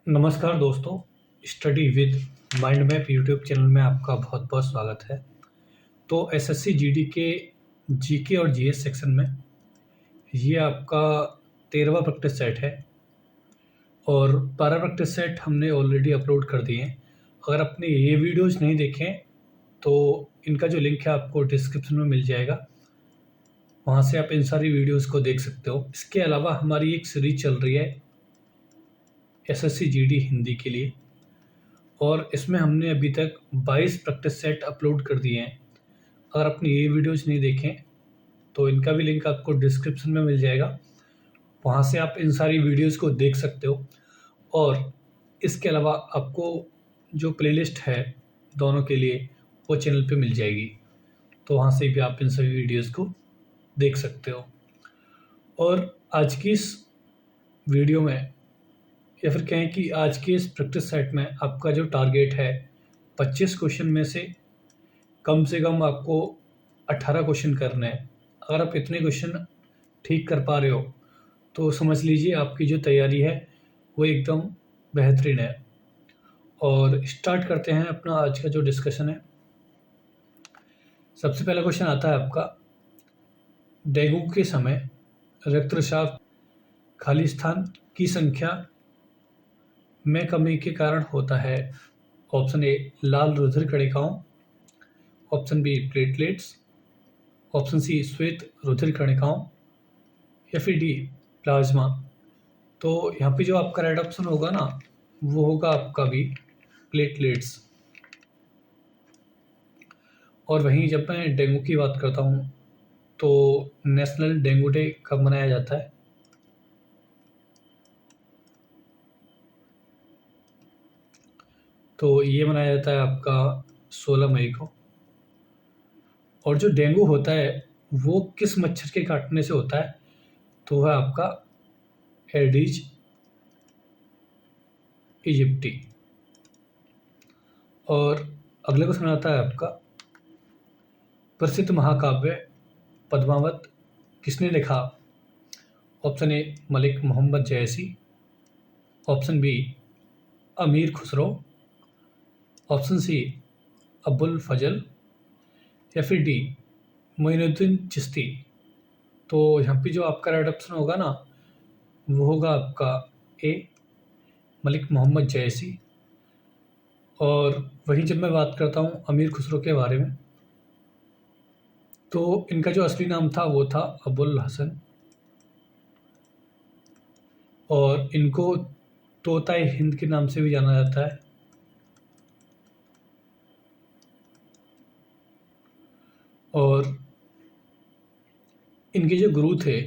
नमस्कार दोस्तों, study with mind map YouTube channel में आपका बहुत बहुत स्वागत है। तो एसएससी जीडी के जीके और जीएस सेक्शन में ये आपका 13वां प्रैक्टिस सेट है और 12 प्रैक्टिस सेट हमने ऑलरेडी अपलोड कर दिए हैं। अगर आपने ये वीडियोज़ नहीं देखे तो इनका जो लिंक है आपको डिस्क्रिप्शन में मिल जाएगा, वहाँ से आप इन सारी वीडियोज़ को देख सकते हो। इसके अलावा हमारी एक सीरीज चल रही है एसएससी जीडी हिंदी के लिए और इसमें हमने अभी तक 22 प्रैक्टिस सेट अपलोड कर दिए हैं। अगर आपने ये वीडियोज़ नहीं देखें तो इनका भी लिंक आपको डिस्क्रिप्शन में मिल जाएगा, वहाँ से आप इन सारी वीडियोज़ को देख सकते हो। और इसके अलावा आपको जो प्लेलिस्ट है दोनों के लिए वो चैनल पे मिल जाएगी, तो वहाँ से भी आप इन सभी वीडियोज़ को देख सकते हो। और आज की इस वीडियो में या फिर कहें कि आज के इस प्रैक्टिस सेट में आपका जो टारगेट है 25 क्वेश्चन में से कम आपको 18 क्वेश्चन करने हैं। अगर आप इतने क्वेश्चन ठीक कर पा रहे हो तो समझ लीजिए आपकी जो तैयारी है वो एकदम बेहतरीन है। और स्टार्ट करते हैं अपना आज का जो डिस्कशन है। सबसे पहला क्वेश्चन आता है आपका, डेंगू के समय रक्तस्राव खाली स्थान की संख्या में कमी के कारण होता है। ऑप्शन ए लाल रुधिर कणिकाओं, option B platelets, option C श्वेत रुधिर कणिकाओं या फिर डी प्लाज्मा। तो यहाँ पे जो आपका राइट ऑप्शन होगा ना वो होगा आपका भी प्लेटलेट्स। और वहीं जब मैं डेंगू की बात करता हूँ तो नेशनल डेंगू डे कब मनाया जाता है? तो ये मनाया जाता है आपका 16 मई को। और जो डेंगू होता है वो किस मच्छर के काटने से होता है? तो वह आपका एडिज इजिप्टी। और अगले क्वेश्चन आता है आपका, प्रसिद्ध महाकाव्य पद्मावत किसने लिखा? Option A Malik Muhammad Jayasi, option B Amir Khusro, option C Abul Fazl या फिर डी मोइनुद्दीन चिश्ती। तो यहाँ पे जो आपका राइट ऑप्शन होगा ना वो होगा आपका ए मलिक मोहम्मद जयसी। और वहीं जब मैं बात करता हूँ अमीर खुसरो के बारे में तो इनका जो असली नाम था वो था अबुल हसन, और इनको तोताए हिंद के नाम से भी जाना जाता है। और इनके जो गुरु थे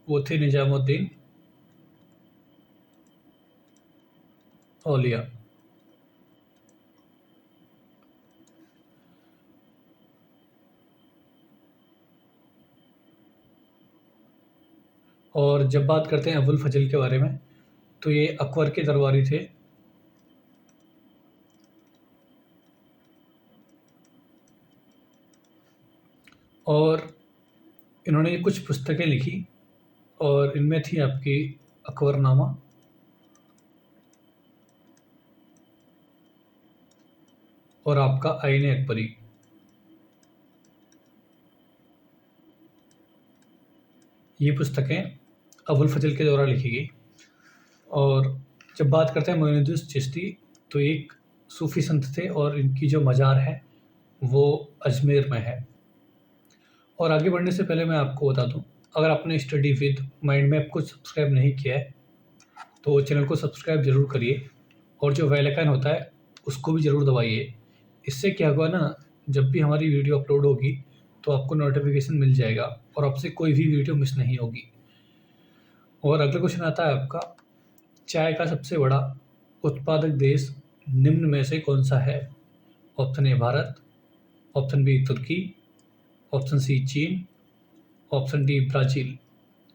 वो थे निजामुद्दीन औलिया। और जब बात करते हैं अबुल फजल के बारे में तो ये अकबर के दरबारी थे। और इन्होंने कुछ पुस्तकें लिखी और इनमें थी आपकी अकबरनामा और आपका आईन अकबरी। ये पुस्तकें अबुल फजल के द्वारा लिखी गई। और जब बात करते हैं मोइनुद्दीन चिश्ती तो एक सूफ़ी संत थे और इनकी जो मज़ार है वो अजमेर में है। और आगे बढ़ने से पहले मैं आपको बता दूं, अगर आपने स्टडी विद माइंड मैप को सब्सक्राइब नहीं किया है तो चैनल को सब्सक्राइब ज़रूर करिए और जो बेल आइकन होता है उसको भी ज़रूर दबाइए। इससे क्या होगा ना, जब भी हमारी वीडियो अपलोड होगी तो आपको नोटिफिकेशन मिल जाएगा और आपसे कोई भी वीडियो मिस नहीं होगी। और अगला क्वेश्चन आता है आपका, चाय का सबसे बड़ा उत्पादक देश निम्न में से कौन सा है? Option A Bharat, option B तुर्की, ऑप्शन सी चीन, ऑप्शन डी ब्राज़ील।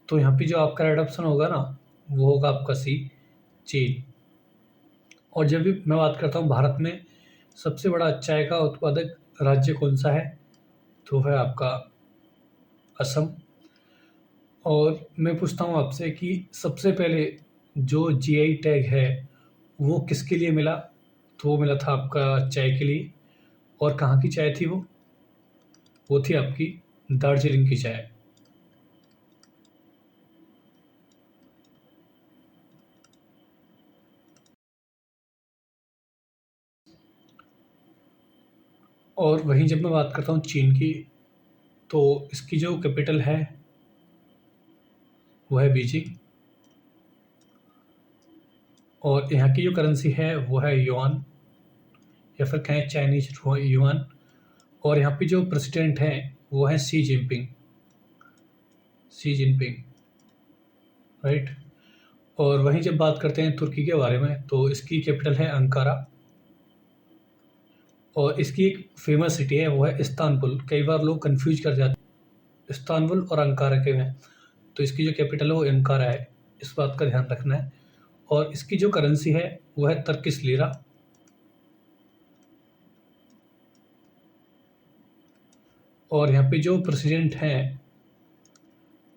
तो यहाँ पे जो आपका राइट ऑप्शन होगा ना वो होगा आपका सी चीन। और जब भी मैं बात करता हूँ भारत में सबसे बड़ा चाय का उत्पादक राज्य कौन सा है तो है आपका असम। और मैं पूछता हूँ आपसे कि सबसे पहले जो जीआई टैग है वो किसके लिए मिला? तो वो मिला था आपका चाय के लिए। और कहाँ की चाय थी वो? वो थी आपकी दार्जिलिंग की चाय। और वहीं जब मैं बात करता हूँ चीन की, तो इसकी जो कैपिटल है वो है बीजिंग। और यहाँ की जो करेंसी है वो है युआन, या फिर कहें चाइनीज युआन। और यहाँ पे जो प्रेसिडेंट हैं वो है सी जिनपिंग, राइट। और वहीं जब बात करते हैं तुर्की के बारे में, तो इसकी कैपिटल है अंकारा। और इसकी एक फेमस सिटी है वो है इस्तांबुल। कई बार लोग कंफ्यूज कर जाते हैं इस्तांबुल और अंकारा के में। तो इसकी जो कैपिटल है वो अंकारा है, इस बात का ध्यान रखना है। और इसकी जो करेंसी है वो है तर्किश लीरा। और यहाँ पे जो प्रेसिडेंट हैं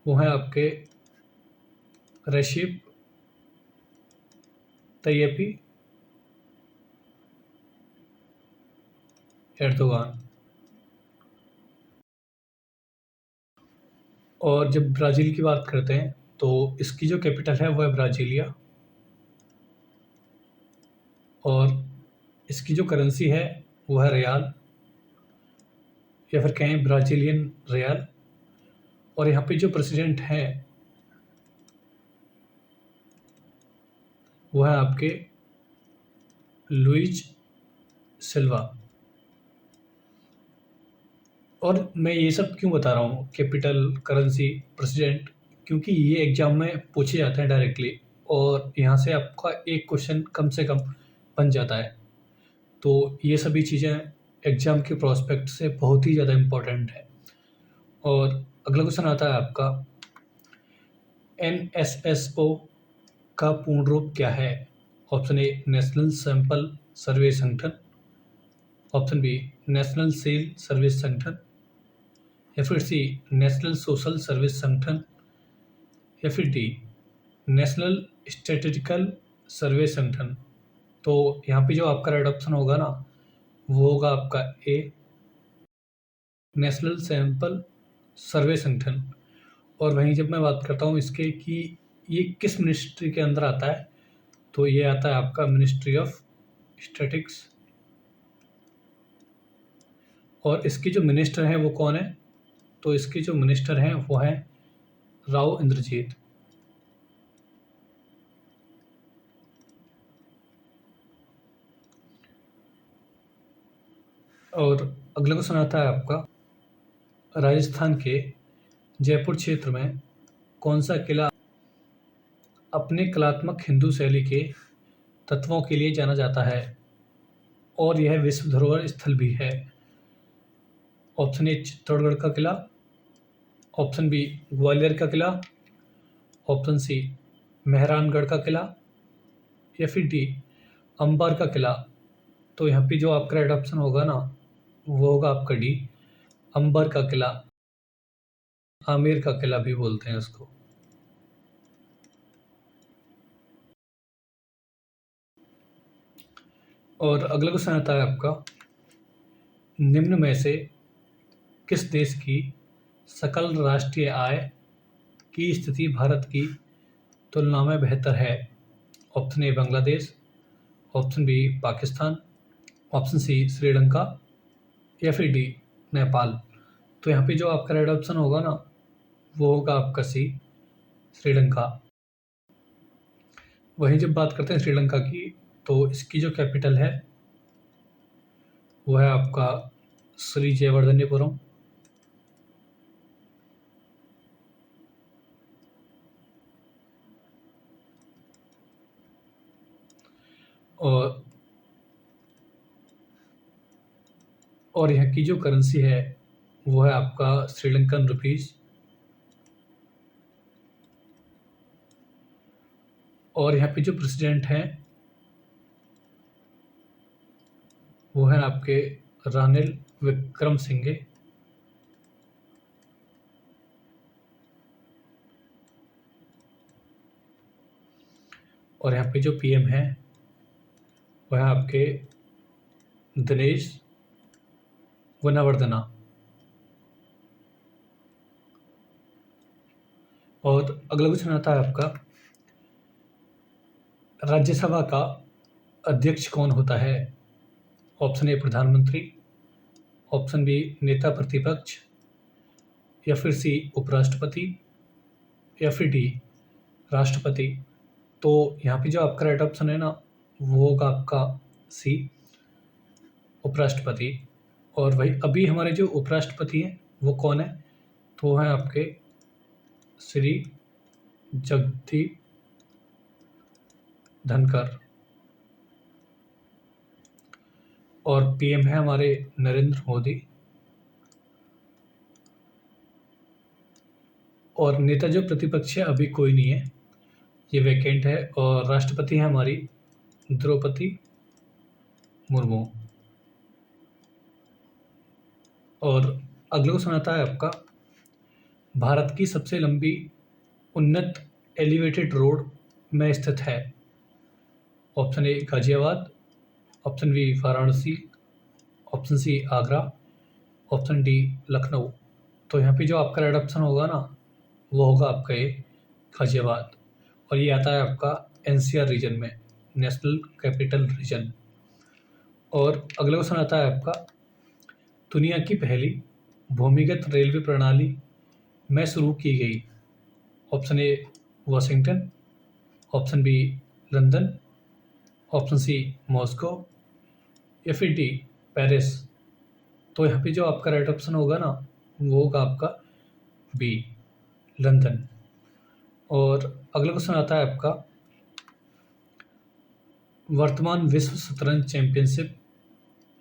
वो हैं आपके रेसिप तैयपी एर्दोगान। और जब ब्राज़ील की बात करते हैं, तो इसकी जो कैपिटल है वो है ब्राज़ीलिया। और इसकी जो करेंसी है वो है रियाल, या फिर कहें ब्राज़ीलियन रियाल। और यहाँ पे जो प्रेसिडेंट हैं वो है आपके लुइज सिल्वा। और मैं ये सब क्यों बता रहा हूँ, कैपिटल, करेंसी, प्रेसिडेंट, क्योंकि ये एग्ज़ाम में पूछे जाते हैं डायरेक्टली। और यहाँ से आपका एक क्वेश्चन कम से कम बन जाता है। तो ये सभी चीज़ें एग्ज़ाम के प्रोस्पेक्ट से बहुत ही ज़्यादा इम्पोर्टेंट है। और अगला क्वेश्चन आता है आपका, एनएसएसओ का पूर्ण रूप क्या है? Option A national sample survey संगठन, option B national sale service संगठन, या फिर सी नेशनल सोशल सर्विस संगठन, या फिर डी नेशनल स्टैटिस्टिकल सर्वे संगठन। तो यहाँ पे जो आपका राइट ऑप्शन होगा ना, वो होगा आपका ए नेशनल सैंपल सर्वे संगठन। और वहीं जब मैं बात करता हूँ इसके कि ये किस मिनिस्ट्री के अंदर आता है, तो ये आता है आपका मिनिस्ट्री ऑफ स्टैटिक्स। और इसके जो मिनिस्टर हैं वो कौन है? तो इसके जो मिनिस्टर हैं वो हैं राव इंद्रजीत। और अगला क्वेश्चन आता है आपका, राजस्थान के जयपुर क्षेत्र में कौन सा किला अपने कलात्मक हिंदू शैली के तत्वों के लिए जाना जाता है और यह विश्व धरोहर स्थल भी है? ऑप्शन ए चित्तौड़गढ़ का किला, ऑप्शन बी ग्वालियर का किला, ऑप्शन सी मेहरानगढ़ का किला, या फिर डी अंबर का किला। तो यहाँ पे जो आपका राइट ऑप्शन होगा ना, वो होगा आपका डी अंबर का किला। आमेर का किला भी बोलते हैं उसको। और अगला क्वेश्चन आता है आपका, निम्न में से किस देश की सकल राष्ट्रीय आय की स्थिति भारत की तुलना में बेहतर है? Option A Bangladesh, option B Pakistan, option C Sri Lanka, या फिर डी नेपाल। तो यहाँ पे जो आपका राइट ऑप्शन होगा ना, वो होगा आपका सी श्रीलंका। वहीं जब बात करते हैं श्रीलंका की, तो इसकी जो कैपिटल है वो है आपका श्री जयवर्धनेपुरम। और और यहाँ की जो करेंसी है वो है आपका श्रीलंकन रुपीस। और यहाँ पे जो प्रेसिडेंट हैं वो है आपके रानिल विक्रमसिंघे। और यहाँ पे जो पीएम है वह है आपके दिनेश वनवर्धना। और अगला क्वेश्चन आता है आपका, राज्यसभा का अध्यक्ष कौन होता है? ऑप्शन ए प्रधानमंत्री, ऑप्शन बी नेता प्रतिपक्ष, या फिर सी उपराष्ट्रपति, या फिर डी राष्ट्रपति। तो यहाँ पे जो आपका राइट ऑप्शन है ना, वो होगा आपका सी उपराष्ट्रपति। और भाई अभी हमारे जो उपराष्ट्रपति हैं वो कौन है? तो वो हैं आपके श्री जगदीप धनखड़। और पीएम है हमारे नरेंद्र मोदी। और नेता जो प्रतिपक्ष है अभी कोई नहीं है, ये वैकेंट है। और राष्ट्रपति है हमारी द्रौपदी मुर्मू। और अगला क्वेश्चन आता है आपका, भारत की सबसे लंबी उन्नत एलिवेटेड रोड में स्थित है? Option A Ghaziabad, option B Varanasi, option C Agra, option D Lucknow. तो यहाँ पे जो आपका राइट ऑप्शन होगा ना, वो होगा आपका ये गाजियाबाद। और ये आता है आपका एनसीआर रीजन में, नेशनल कैपिटल रीजन। और अगला क्वेश्चन आता है आपका, दुनिया की पहली भूमिगत रेलवे प्रणाली में शुरू की गई? Option A Washington, option B London, option C Moscow, या फिर डी पेरिस। तो यहाँ पे जो आपका राइट ऑप्शन होगा ना, वो होगा आपका बी लंदन। और अगला क्वेश्चन आता है आपका, वर्तमान विश्व शतरंज चैंपियनशिप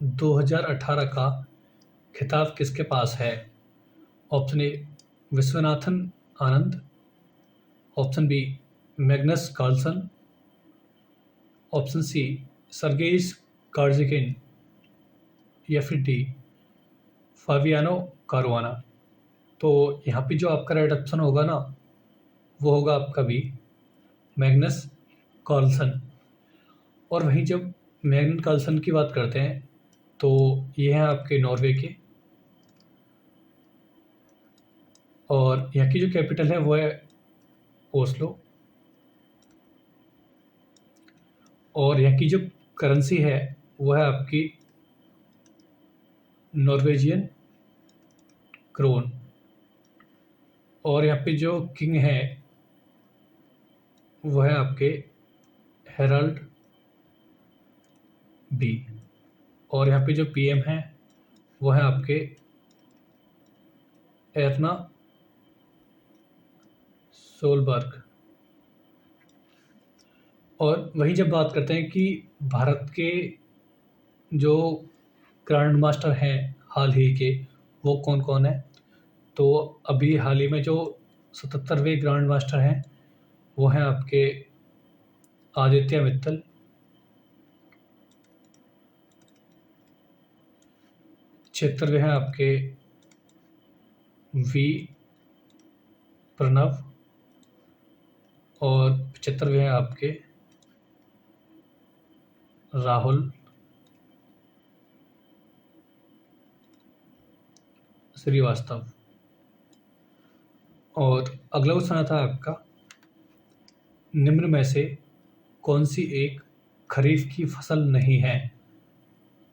2018 का खिताब किसके पास है? Option A Viswanathan Anand, option B Magnus Carlsen, option C Sergey Karjakin, या फिर डी फाबियानो कारुआना। तो यहाँ पे जो आपका राइट ऑप्शन होगा ना, वो होगा आपका बी मैग्नस कार्लसन। और वहीं जब मैग्नस कार्लसन की बात करते हैं तो ये हैं आपके नॉर्वे के। और यहाँ की जो कैपिटल है वो है ओस्लो। और यहाँ की जो करेंसी है वो है आपकी नॉर्वेजियन क्रोन। और यहाँ पे जो किंग है वो है आपके हेराल्ड बी। और यहाँ पे जो पीएम है वो है आपके एरना सोलबर्ग। और वहीं जब बात करते हैं कि भारत के जो ग्रैंड मास्टर हैं हाल ही के, वो कौन कौन है, तो अभी हाल ही में जो 77वें ग्रैंड मास्टर हैं वो हैं आपके आदित्य मित्तल, 76वें हैं आपके वी प्रणव, और 75वें हैं आपके राहुल श्रीवास्तव। और अगला क्वेश्चन आता है आपका, निम्न में से कौन सी एक खरीफ की फसल नहीं है?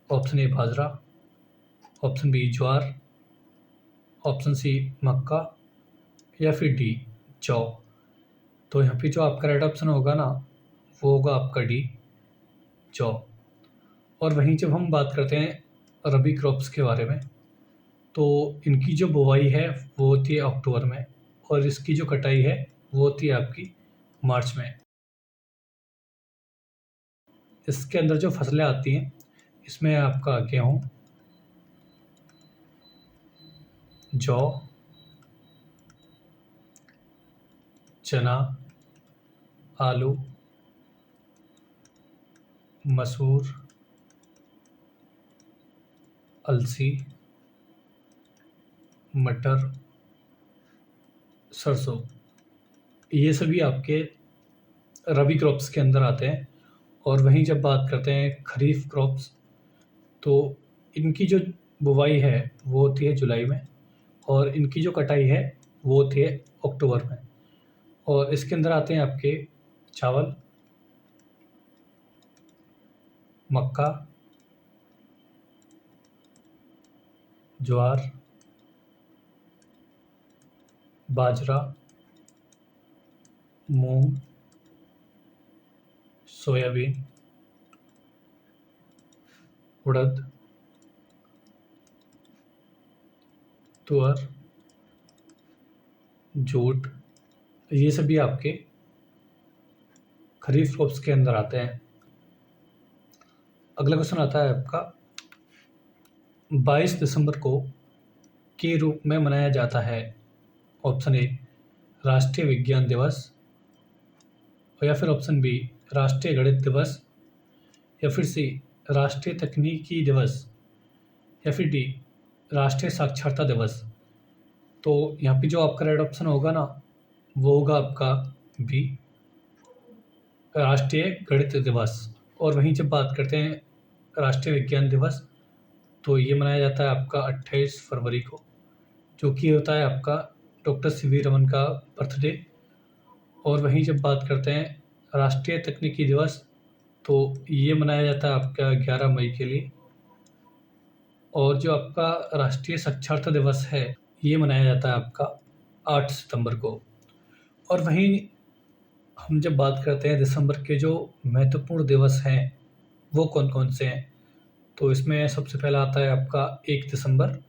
ऑप्शन ए बाजरा, ऑप्शन बी ज्वार, ऑप्शन सी मक्का, या फिर डी जौ। तो यहाँ पे जो आपका राइट ऑप्शन होगा ना, वो होगा आपका डी जौ। और वहीं जब हम बात करते हैं रबी क्रॉप्स के बारे में, तो इनकी जो बुवाई है वो होती है अक्टूबर में, और इसकी जो कटाई है वो होती है आपकी मार्च में। इसके अंदर जो फसलें आती हैं इसमें है आपका गेहूँ, जौ, चना, आलू, मसूर, अलसी, मटर, सरसों। ये सभी आपके रबी क्रॉप्स के अंदर आते हैं। और वहीं जब बात करते हैं खरीफ क्रॉप्स, तो इनकी जो बुवाई है वो होती है जुलाई में, और इनकी जो कटाई है वो होती है अक्टूबर में। और इसके अंदर आते हैं आपके चावल, मक्का, ज्वार, बाजरा, मूंग, सोयाबीन, उड़द, तुअर, जूट, ये सभी आपके खरीफ क्रॉप्स के अंदर आते हैं। अगला क्वेश्चन आता है आपका, 22 दिसंबर को के रूप में मनाया जाता है। ऑप्शन ए राष्ट्रीय विज्ञान दिवस, या फिर ऑप्शन बी राष्ट्रीय गणित दिवस, या फिर सी राष्ट्रीय तकनीकी दिवस, या फिर डी राष्ट्रीय साक्षरता दिवस। तो यहाँ पे जो आपका राइट ऑप्शन होगा ना, वो होगा आपका बी राष्ट्रीय गणित दिवस। और वहीं जब बात करते हैं राष्ट्रीय विज्ञान दिवस, तो ये मनाया जाता है आपका 28 फरवरी को, जो कि होता है आपका डॉक्टर सी.वी. रमन का बर्थडे। और वहीं जब बात करते हैं राष्ट्रीय तकनीकी दिवस, तो ये मनाया जाता है आपका 11 मई के लिए। और जो आपका राष्ट्रीय साक्षरता दिवस है, ये मनाया जाता है आपका 8 सितंबर को। और वहीं हम जब बात करते हैं दिसंबर के जो महत्वपूर्ण दिवस हैं, वो कौन कौन से हैं, तो इसमें सबसे पहला आता है आपका 1 दिसंबर,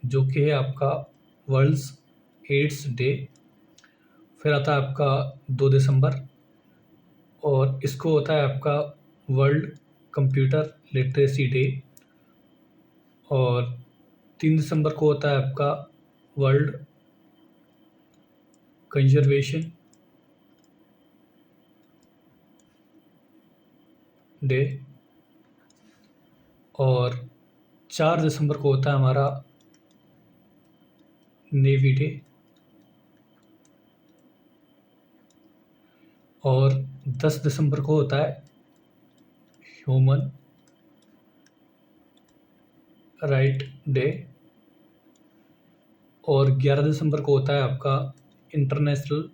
जो कि है आपका वर्ल्ड्स एड्स डे। फिर आता है आपका 2 दिसंबर, और इसको होता है आपका वर्ल्ड कंप्यूटर लिटरेसी डे। और 3 दिसंबर को होता है आपका वर्ल्ड कंजर्वेशन डे। और 4 दिसंबर को होता है हमारा नेवी डे। और 10 दिसंबर को होता है ह्यूमन राइट डे। और 11 दिसंबर को होता है आपका इंटरनेशनल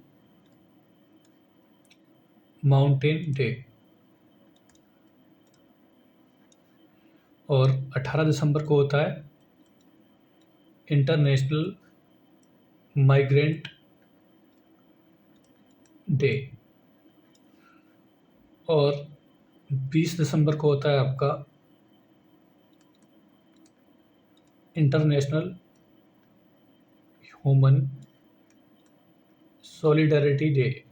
माउंटेन डे। और 18 दिसंबर को होता है इंटरनेशनल माइग्रेंट डे। और 20 दिसंबर को होता है आपका इंटरनेशनल ह्यूमन सॉलिडरिटी डे।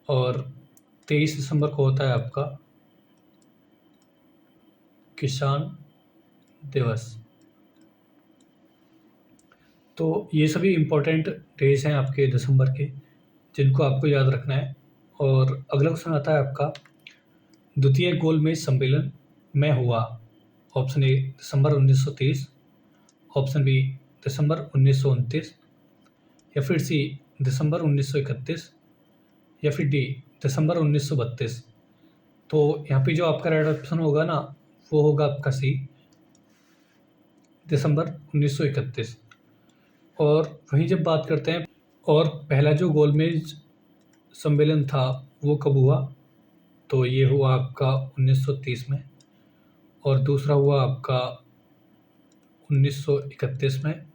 और 23 दिसंबर को होता है आपका किसान दिवस। तो ये सभी इम्पोर्टेंट डेज हैं आपके दिसंबर के, जिनको आपको याद रखना है। और अगला क्वेश्चन आता है आपका, द्वितीय गोलमेज सम्मेलन में हुआ। ऑप्शन ए दिसंबर 1930, ऑप्शन बी दिसंबर 1929, या फिर सी दिसंबर 1931, या फिर डी दिसंबर 1932। तो यहाँ पे जो आपका राइट ऑप्शन होगा ना, वो होगा आपका सी दिसंबर 1931। और वहीं जब बात करते हैं, और पहला जो गोलमेज सम्मेलन था वो कब हुआ, तो ये हुआ आपका 1930 में। और दूसरा हुआ आपका 1931 में।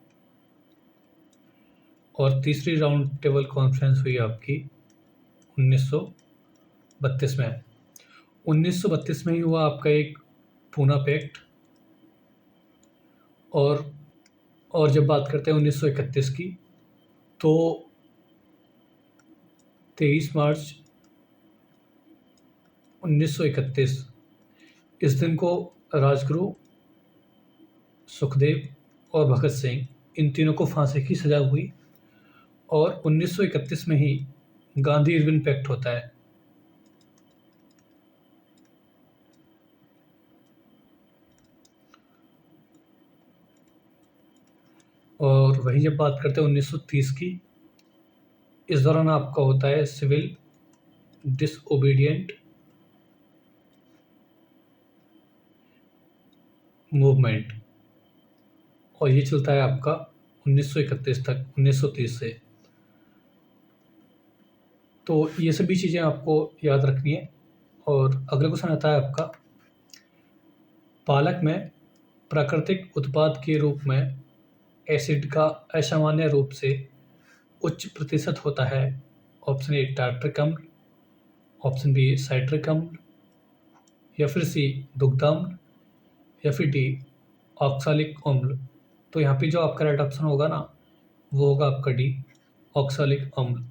और तीसरी राउंड टेबल कॉन्फ्रेंस हुई आपकी 1932 में। 1932 में ही हुआ आपका एक पूना पैक्ट। और जब बात करते हैं 1931 की, तो 23 मार्च 1931 इस दिन को राजगुरु सुखदेव और भगत सिंह, इन तीनों को फांसी की सजा हुई। और 1931 में ही गांधी इरविन पैक्ट होता है। और वहीं जब बात करते हैं 1930 की, इस दौरान आपका होता है सिविल डिसओबीडिएंट मूवमेंट, और ये चलता है आपका 1931 तक, 1930 से। तो ये सभी चीज़ें आपको याद रखनी है। और अगला क्वेश्चन आता है आपका, पालक में प्राकृतिक उत्पाद के रूप में एसिड का असामान्य रूप से उच्च प्रतिशत होता है। ऑप्शन ए टार्ट्रिक अम्ल, ऑप्शन बी साइट्रिक अम्ल, या फिर सी दुग्धाम्ल, या फिर डी ऑक्सालिक अम्ल। तो यहाँ पे जो आपका राइट ऑप्शन होगा ना, वो होगा आपका डी ऑक्सालिक अम्ल।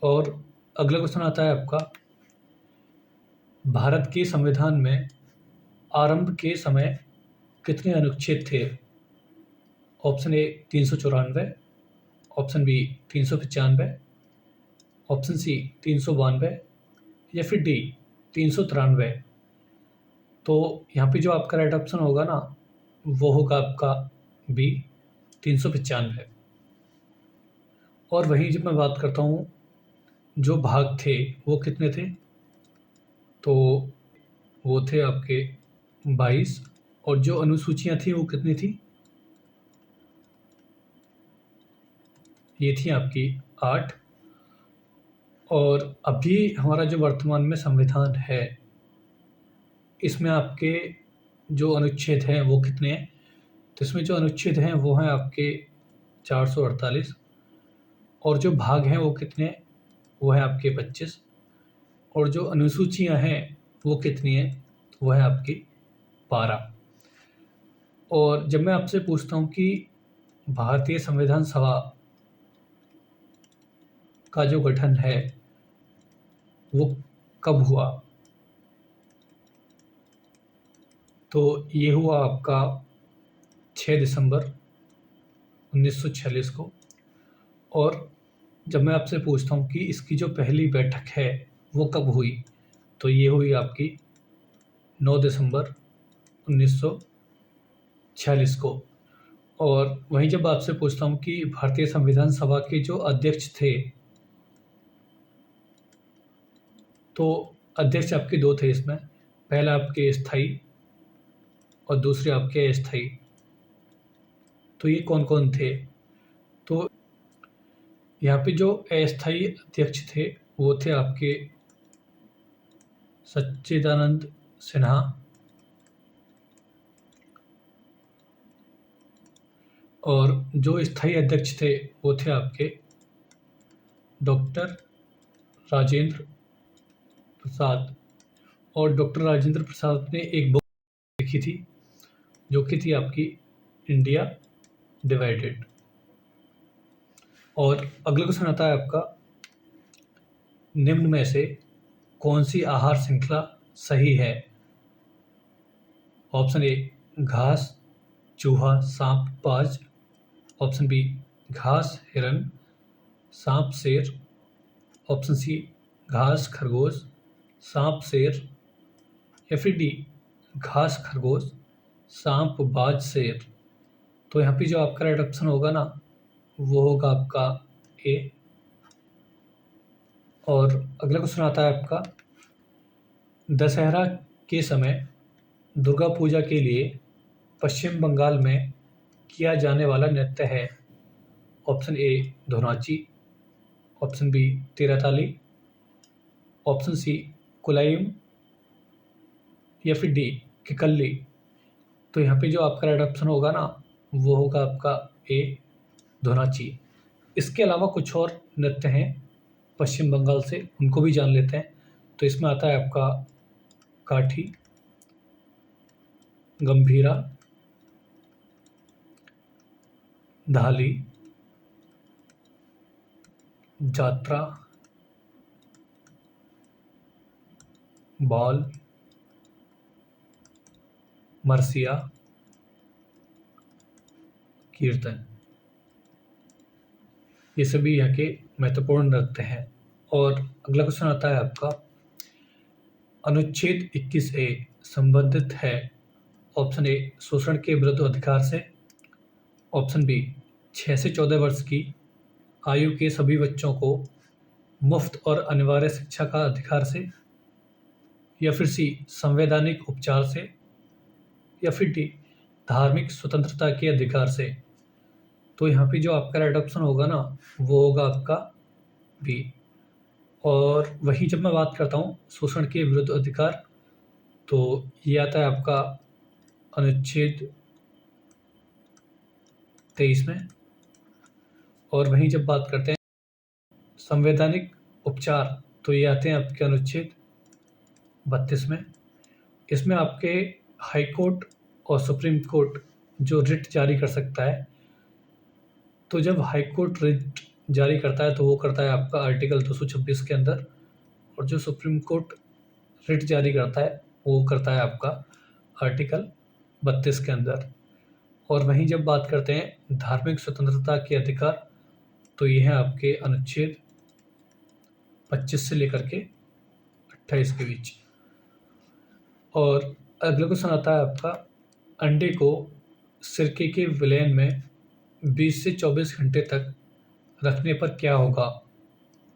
और अगला क्वेश्चन आता है आपका, भारत के संविधान में आरंभ के समय कितने अनुच्छेद थे? Option A 394, option B 395, option C 392, या फिर डी 393। तो यहाँ पे जो आपका राइट ऑप्शन होगा ना, वो होगा आपका बी 395। और वहीं जब मैं बात करता हूँ जो भाग थे वो कितने थे, तो वो थे आपके 22। और जो अनुसूचियाँ थी वो कितनी थी, ये थी आपकी 8। और अभी हमारा जो वर्तमान में संविधान है, इसमें आपके जो अनुच्छेद हैं वो कितने हैं, तो इसमें जो अनुच्छेद हैं वो हैं आपके 448। और जो भाग हैं वो कितने हैं, वो हैं आपके 25। और जो अनुसूचियां हैं वो कितनी हैं, वो है आपकी 12। और जब मैं आपसे पूछता हूँ कि भारतीय संविधान सभा का जो गठन है वो कब हुआ, तो ये हुआ आपका 6 दिसंबर 1946 को। और जब मैं आपसे पूछता हूँ कि इसकी जो पहली बैठक है वो कब हुई, तो ये हुई आपकी 9 दिसंबर 1946 को। और वहीं जब आपसे पूछता हूँ कि भारतीय संविधान सभा के जो अध्यक्ष थे, तो अध्यक्ष आपके दो थे इसमें, पहला आपके स्थायी और दूसरे आपके अस्थायी। तो ये कौन कौन थे, तो यहाँ पे जो अस्थायी अध्यक्ष थे वो थे आपके सच्चिदानंद सिन्हा, और जो स्थायी अध्यक्ष थे वो थे आपके डॉक्टर राजेंद्र प्रसाद। और डॉक्टर राजेंद्र प्रसाद ने एक बुक लिखी थी जो कि थी आपकी इंडिया डिवाइडेड। और अगला क्वेश्चन आता है आपका, निम्न में से कौन सी आहार श्रृंखला सही है? ऑप्शन ए घास चूहा सांप बाज, ऑप्शन बी घास हिरन सांप शेर, ऑप्शन सी घास खरगोश सांप शेर, या फिर डी घास खरगोश सांप बाज शेर। तो यहाँ पे जो आपका राइट ऑप्शन होगा ना, वो होगा आपका ए। और अगला क्वेश्चन आता है आपका, दशहरा के समय दुर्गा पूजा के लिए पश्चिम बंगाल में किया जाने वाला नृत्य है। Option A Dhonachi, option B Terahtaali, option C Kulaim, या फिर डी किकल्ली। तो यहाँ पे जो आपका राइट ऑप्शन होगा ना, वो होगा आपका ए धोनाची। इसके अलावा कुछ और नृत्य हैं पश्चिम बंगाल से, उनको भी जान लेते हैं। तो इसमें आता है आपका काठी, गंभीरा, धाली, जात्रा, बॉल, मरसिया, कीर्तन। ये सभी यहाँ के महत्वपूर्ण नृत्य हैं। और अगला क्वेश्चन आता है आपका, अनुच्छेद 21A संबंधित है। ऑप्शन ए शोषण के विरुद्ध अधिकार से, ऑप्शन बी 6 से 14 वर्ष की आयु के सभी बच्चों को मुफ्त और अनिवार्य शिक्षा का अधिकार से, या फिर सी संवैधानिक उपचार से, या फिर डी धार्मिक स्वतंत्रता के अधिकार से। तो यहाँ पे जो आपका राइट ऑप्शन होगा ना, वो होगा आपका बी। और वहीं जब मैं बात करता हूँ शोषण के विरुद्ध अधिकार, तो ये आता है आपका अनुच्छेद 23 में। और वहीं जब बात करते हैं संवैधानिक उपचार, तो ये आते हैं आपके अनुच्छेद 32 में। इसमें आपके हाई कोर्ट और सुप्रीम कोर्ट जो रिट जारी कर सकता है, तो जब हाई कोर्ट रिट जारी करता है तो वो करता है आपका आर्टिकल 226 के अंदर, और जो सुप्रीम कोर्ट रिट जारी करता है वो करता है आपका आर्टिकल 32 के अंदर। और वहीं जब बात करते हैं धार्मिक स्वतंत्रता के अधिकार, तो ये है आपके अनुच्छेद 25 से लेकर के 28 के बीच। और अगला क्वेश्चन आता है आपका, अंडे को सिरके के विलयन में 20 से 24 घंटे तक रखने पर क्या होगा।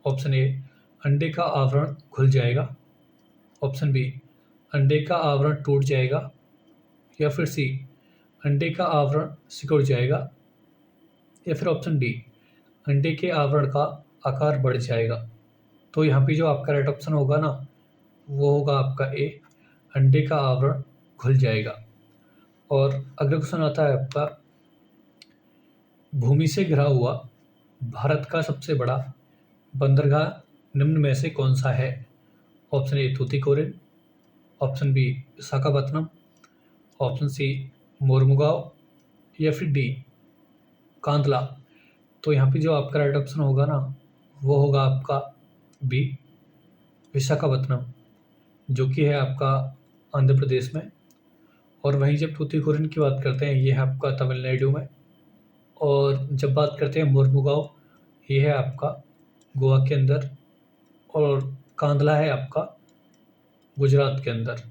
ऑप्शन ए, अंडे का आवरण खुल जाएगा। ऑप्शन बी, अंडे का आवरण टूट जाएगा। या फिर सी, अंडे का आवरण सिकुड़ जाएगा। या फिर ऑप्शन डी, अंडे के आवरण का आकार बढ़ जाएगा। तो यहाँ पे जो आपका राइट ऑप्शन होगा ना, वो होगा आपका ए, अंडे का आवरण खुल जाएगा। और अगला क्वेश्चन आता है आपका, भूमि से घिरा हुआ भारत का सबसे बड़ा बंदरगाह निम्न में से कौन सा है। Option A Tuticorin, option B Visakhapatnam, option C Mormugao, या फिर डी कांदला। तो यहाँ पे जो आपका राइट ऑप्शन होगा ना, वो होगा आपका बी विशाखापत्तनम, जो कि है आपका आंध्र प्रदेश में। और वहीं जब तूतीकोरिन की बात करते हैं, ये है आपका तमिलनाडु में। और जब बात करते हैं मोरमुगांव, ये है आपका गोवा के अंदर। और कांदला है आपका गुजरात के अंदर।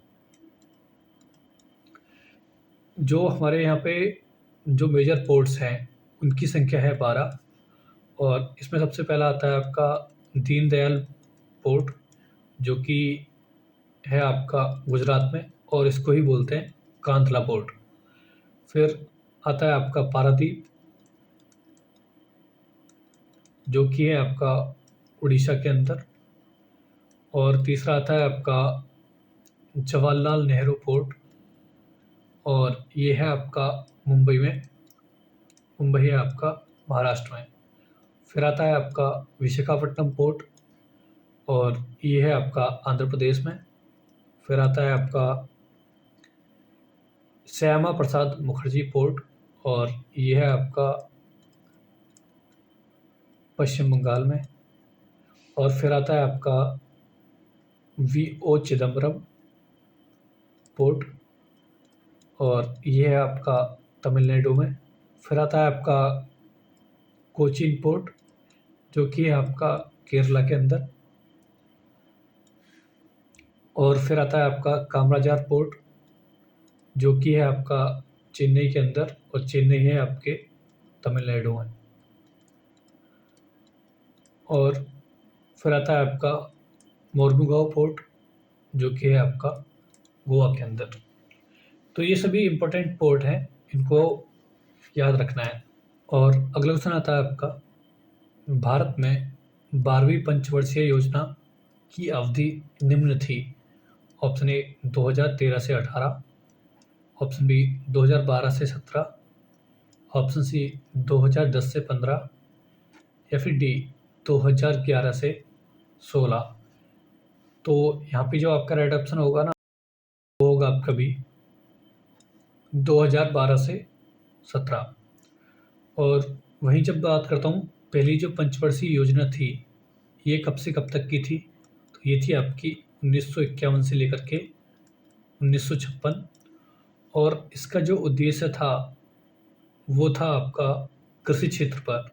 जो हमारे यहाँ पे जो मेजर पोर्ट्स हैं, उनकी संख्या है 12। और इसमें सबसे पहला आता है आपका दीनदयाल पोर्ट, जो कि है आपका गुजरात में, और इसको ही बोलते हैं कांदला पोर्ट। फिर आता है आपका पारादीप, जो कि है आपका उड़ीसा के अंदर। और तीसरा आता है आपका जवाहरलाल नेहरू पोर्ट, और ये है आपका मुंबई में। मुंबई है आपका महाराष्ट्र में। फिर आता है आपका विशाखापट्टनम पोर्ट, और ये है आपका आंध्र प्रदेश में। फिर आता है आपका श्यामा प्रसाद मुखर्जी पोर्ट, और ये है आपका पश्चिम बंगाल में। और फिर आता है आपका वी.ओ. चिदम्बरम पोर्ट, और ये है आपका तमिलनाडु में। फिर आता है आपका कोचीन पोर्ट, जो कि है आपका केरला के अंदर। और फिर आता है आपका कामराजार पोर्ट, जो कि है आपका चेन्नई के अंदर, और चेन्नई है आपके तमिलनाडु में। और फिर आता है आपका मोरमुगांव पोर्ट, जो कि है आपका गोवा के अंदर। तो ये सभी इम्पोर्टेंट पोर्ट हैं, इनको याद रखना है। और अगला क्वेश्चन आता है आपका, भारत में 12वीं पंचवर्षीय योजना की अवधि निम्न थी। ऑप्शन ए 2013 से 18, ऑप्शन बी 2012 से 17, ऑप्शन सी 2010 से 15, या फिर डी 2011 से 16। तो यहाँ पे जो आपका राइट ऑप्शन होगा ना, वो होगा आपका बी 2012 से 17। और वहीं जब बात करता हूँ, पहली जो पंचवर्षीय योजना थी, ये कब से कब तक की थी, तो ये थी आपकी 1951 से लेकर के 1956। और इसका जो उद्देश्य था, वो था आपका कृषि क्षेत्र पर।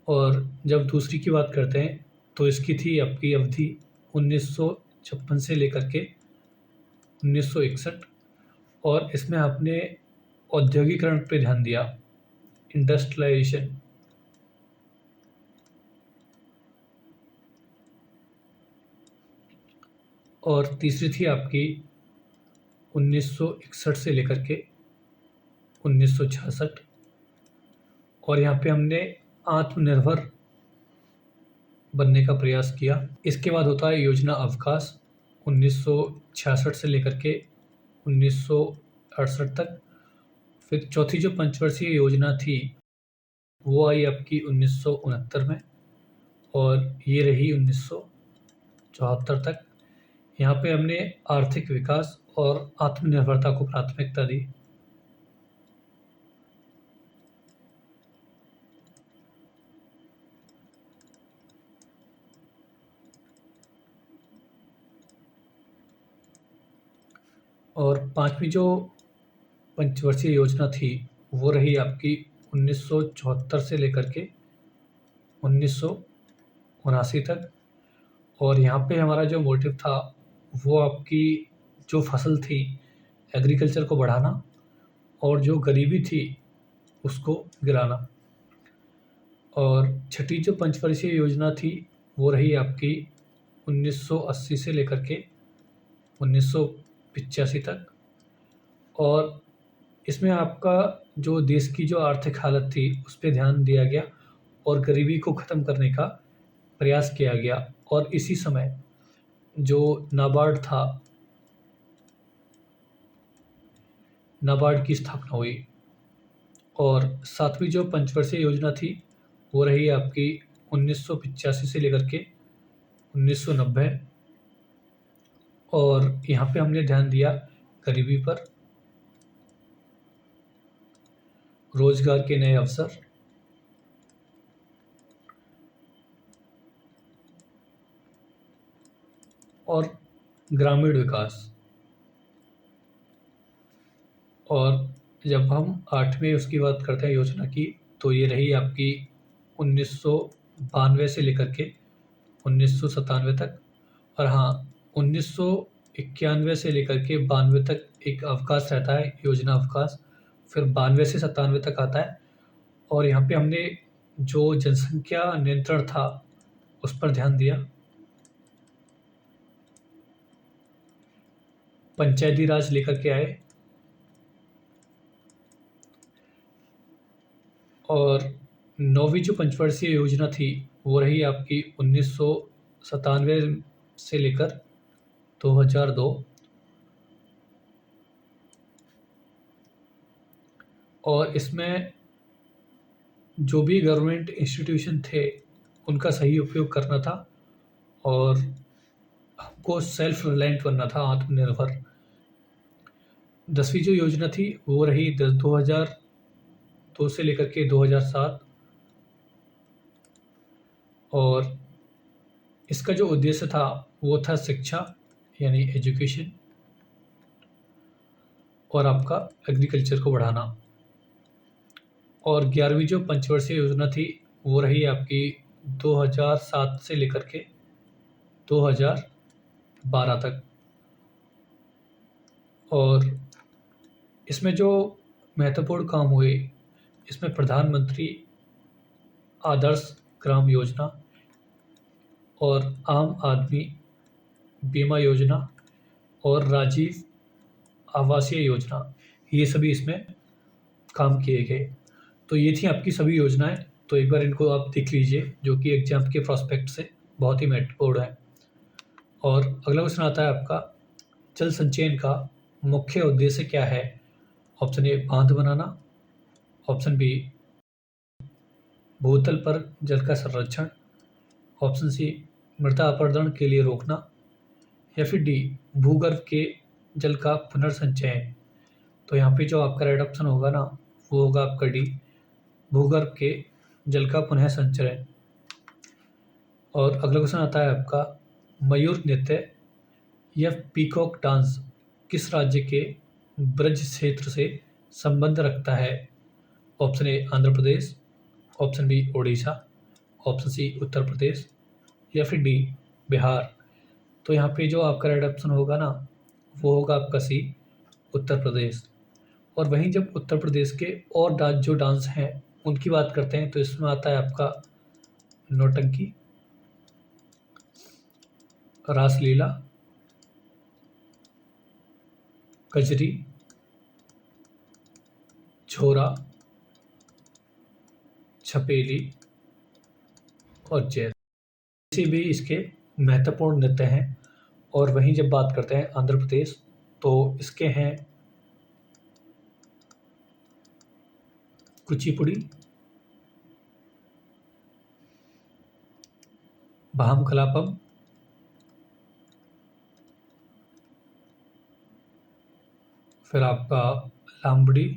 और जब दूसरी की बात करते हैं, तो इसकी थी आपकी अवधि 1956 से लेकर के 1961। और इसमें आपने औद्योगिकरण पे ध्यान दिया, इंडस्ट्रियलाइजेशन। और तीसरी थी आपकी 1961 से लेकर के 1966। और यहाँ पे हमने आत्मनिर्भर बनने का प्रयास किया। इसके बाद होता है योजना अवकाश 1966 से लेकर के 1968 तक। फिर चौथी जो पंचवर्षीय योजना थी वो आई आपकी 1969 में, और ये रही 1974 तक। यहाँ पे हमने आर्थिक विकास और आत्मनिर्भरता को प्राथमिकता दी। और पांचवी जो पंचवर्षीय योजना थी वो रही आपकी 1974 से लेकर के 1979 तक। और यहाँ पे हमारा जो मोटिव था वो आपकी जो फसल थी एग्रीकल्चर को बढ़ाना और जो गरीबी थी उसको गिराना। और छठी जो पंचवर्षीय योजना थी वो रही आपकी 1980 से लेकर के 1985 तक। और इसमें आपका जो देश की जो आर्थिक हालत थी उस पे ध्यान दिया गया और गरीबी को ख़त्म करने का प्रयास किया गया। और इसी समय जो नाबार्ड था, नाबार्ड की स्थापना हुई। और सातवीं जो पंचवर्षीय योजना थी वो रही आपकी 1985 से लेकर के 1990। और यहाँ पे हमने ध्यान दिया गरीबी पर, रोजगार के नए अवसर, और ग्रामीण विकास। और जब हम आठवें उसकी बात करते हैं योजना की, तो ये रही आपकी 1992 से लेकर के 1997 तक। और हाँ, 1991 से लेकर के 92 तक एक अवकाश रहता है, योजना अवकाश। फिर 92 से 97 तक आता है। और यहाँ पे हमने जो जनसंख्या नियंत्रण था उस पर ध्यान दिया। पंचायती राज लेकर के आए। और नौवीं जो पंचवर्षीय योजना थी वो रही आपकी 1997 से लेकर 2002। और इसमें जो भी गवर्नमेंट इंस्टीट्यूशन थे उनका सही उपयोग करना था और हमको सेल्फ रिलायंट बनना था, आत्मनिर्भर। 10वीं जो योजना थी वो रही 2002 से लेकर के 2007। और इसका जो उद्देश्य था वो था शिक्षा यानी एजुकेशन और आपका एग्रीकल्चर को बढ़ाना। और 11वीं जो पंचवर्षीय योजना थी वो रही आपकी 2007 से लेकर के 2012 तक। और इसमें जो महत्वपूर्ण काम हुए, इसमें प्रधानमंत्री आदर्श ग्राम योजना और आम आदमी बीमा योजना और राजीव आवासीय योजना, ये सभी इसमें काम किए गए। तो ये थी आपकी सभी योजनाएं। तो एक बार इनको आप देख लीजिए, जो कि एग्जाम के प्रोस्पेक्ट से बहुत ही महत्वपूर्ण है। और अगला क्वेश्चन आता है आपका, जल संचयन का मुख्य उद्देश्य क्या है? ऑप्शन ए बांध बनाना, ऑप्शन बी भूतल पर जल का संरक्षण, ऑप्शन सी मृदा अपरदन के लिए रोकना, या फिर डी भूगर्भ के जल का पुनर्संचयन। तो यहाँ पे जो आपका राइट ऑप्शन होगा ना वो होगा आपका डी, भूगर्भ के जल का पुनः संचयन। और अगला क्वेश्चन आता है आपका, मयूर नृत्य या पीकॉक डांस किस राज्य के ब्रज क्षेत्र से संबंध रखता है? Option A Andhra Pradesh, option B Odisha, option C Uttar Pradesh, या फिर डी बिहार। तो यहाँ पे जो आपका राइट ऑप्शन होगा ना वो होगा आपका सी, उत्तर प्रदेश। और वहीं जब उत्तर प्रदेश के और जो डांस हैं उनकी बात करते हैं तो इसमें आता है आपका नौटंकी, रासलीला, कजरी, छोरा, छपेली और जैत, इसी भी इसके महत्वपूर्ण नृत्य हैं। और वहीं जब बात करते हैं आंध्र प्रदेश, तो इसके हैं कुचिपुड़ी, भाम कलापम, फिर आपका लामबड़ी,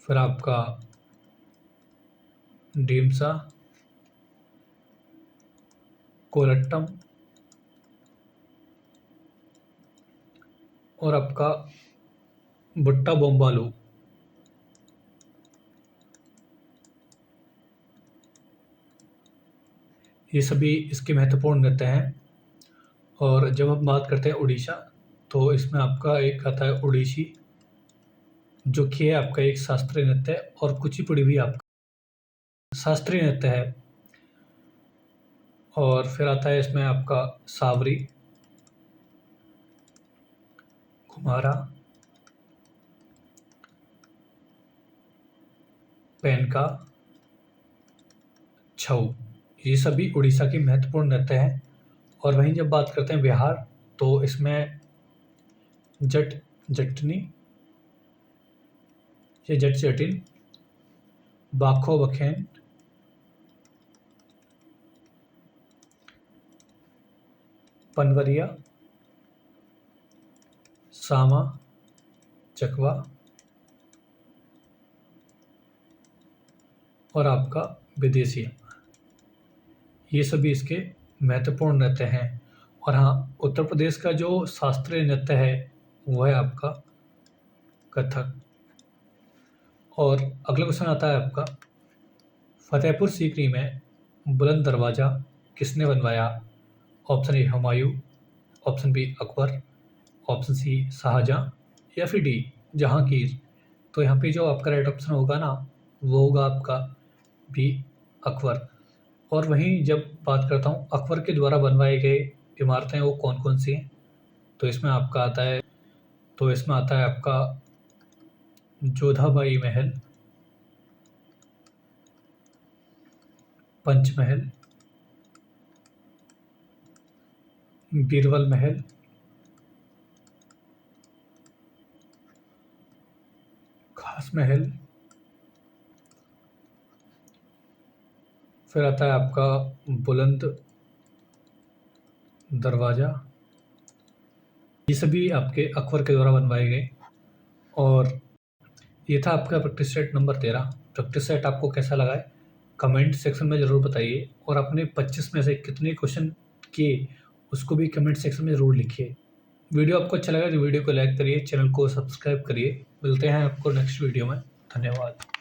फिर आपका ढीमसा, कोलट्टम और आपका बुट्टा बोम्बालू। ये सभी इसके महत्वपूर्ण नृत्य हैं। और जब हम बात करते हैं उड़ीसा, तो इसमें आपका एक आता है ओडिसी, जो कि है आपका एक शास्त्रीय नृत्य है, और कुचिपुड़ी भी आपका शास्त्रीय नृत्य है। और फिर आता है इसमें आपका सावरी, घुमारा, पेनका, छऊ। ये सभी उड़ीसा की महत्वपूर्ण नृत्य हैं। और वहीं जब बात करते हैं बिहार, तो इसमें जट जटनी या जट जटिन, बाखो बखेन, पनवरिया, सामा, चकवा और आपका विदेशिया। ये सभी इसके महत्वपूर्ण नृत्य हैं। और हाँ, उत्तर प्रदेश का जो शास्त्रीय नृत्य है वो है आपका कथक। और अगला क्वेश्चन आता है आपका, फतेहपुर सीकरी में बुलंद दरवाज़ा किसने बनवाया? Option A Humayun, option B Akbar, option C Shah Jahan या फिर डी जहांगीर। तो यहाँ पे जो आपका राइट ऑप्शन होगा ना, वो होगा आपका बी अकबर। और वहीं जब बात करता हूँ अकबर के द्वारा बनवाए गए इमारतें वो कौन कौन सी हैं, तो इसमें आता है आपका जोधाबाई महल, पंचमहल, बीरबल महल, खास महल, फिर आता है आपका बुलंद दरवाज़ा। ये सभी आपके अकबर के द्वारा बनवाए गए। और ये था आपका practice set number 13। Practice set आपको कैसा लगा है कमेंट सेक्शन में ज़रूर बताइए। और अपने 25 में से कितने क्वेश्चन किए उसको भी कमेंट सेक्शन में ज़रूर लिखिए। वीडियो आपको अच्छा लगा तो वीडियो को लाइक करिए, चैनल को सब्सक्राइब करिए। मिलते हैं आपको नेक्स्ट वीडियो में। धन्यवाद।